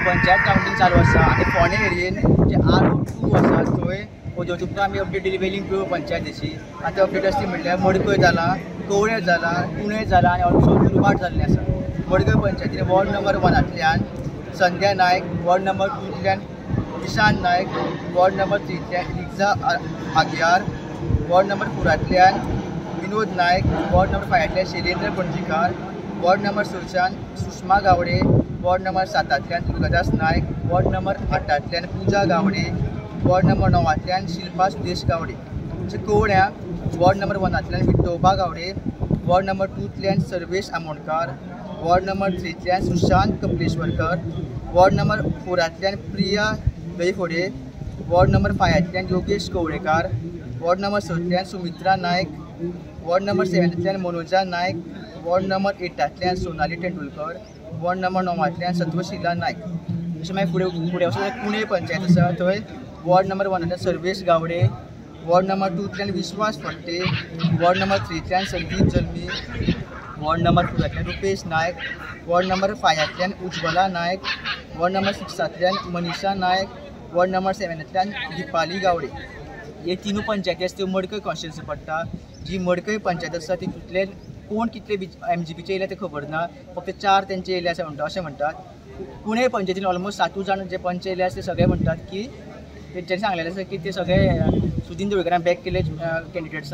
Panchayat counting चालू आसा आनी फोंडे एरियेन जे R02 आसा थंय अजून तुमकां आमी अपडेट दिली वेलिंग टू पंचायतीची. आतां अपडेट आसली म्हणल्यार मडकय जाला, कवळे जाला, कुणय जाला आनी ऑल्सो दुर्बाट जाल्लें आसा. मडकय पंचायतीन वॉर्ड नंबर 1तल्यान संध्या नायक, वॉर्ड नंबर 2तल्यान ईशान नायक, वॉर्ड नंबर 3तल्यान लिग्जा आग्यार, वॉर्ड नंबर 4तल्यान विनोद नायक, वॉर्ड नंबर 5तल्यान शैलेंद्र पणजीकार, वॉर्ड नंबर 6च्यान सुषमा गावडे, वॉर्ड नंबर 7तल्यान दुर्गादास नायक, वॉर्ड नंबर 8तल्यान पूजा गावडे, वॉर्ड नंबर 9तल्यान शिल्पा सुदेश गावडे. कवळ्या वॉर्ड नंबर 1तल्यान विठोबा गावडे, वॉर्ड नंबर 2तल्यान सर्वेश आमोणकार, वॉर्ड नंबर 3तल्यान सुशांत कपलेश्वरकर, वॉर्ड नंबर 4तल्यान प्रिया दहीफोडे, वॉर्ड नंबर 5तल्यान योगेश कवळेकार, वॉर्ड नंबर 6तल्यान सुमित्रा नायक, वॉर्ड नंबर 7तल्यान मनोजा नायक, वॉर्ड नंबर 8तल्यान सोनाली तेंडुलकर, वॉर्ड नंबर 9तल्यान सत्वशिला नायक. अशें मागीर फुडें वचून कुणय पंचायत आसा थंय वॉर्ड नंबर 1तल्यान सर्वेश गावडे, वॉर्ड नंबर 2तल्यान विश्वास फडते, वॉर्ड नंबर 3तल्यान संदीप जल्मी, वॉर्ड नंबर 4तल्यान रुपेश नायक, वॉर्ड नंबर 5तल्यान उज्वला नायक, वॉर्ड नंबर 6तल्यान मनीषा नायक, वॉर्ड नंबर 7तल्यान दिपाली गावडे. हे तिनू पंचायती आसा त्यो मडकय कॉन्स्टिट्युन्सी पडटा. जी मडकय पंचायत आसा तितूंतले कोण कितले MGPचे येयले ते खबर ना, फक्त 4 तेंचे येयले अशें म्हणटा अशें म्हणटात. कुणय पंचायतीन ऑलमोस्ट 7 जाण जे पंच येयले आसा ते सगळे म्हणटात की तेंच्यांनी सांगलेलें आसा की ते सगळे सुदीन दवळकरान बॅक केले कॅन्डिडेट्स.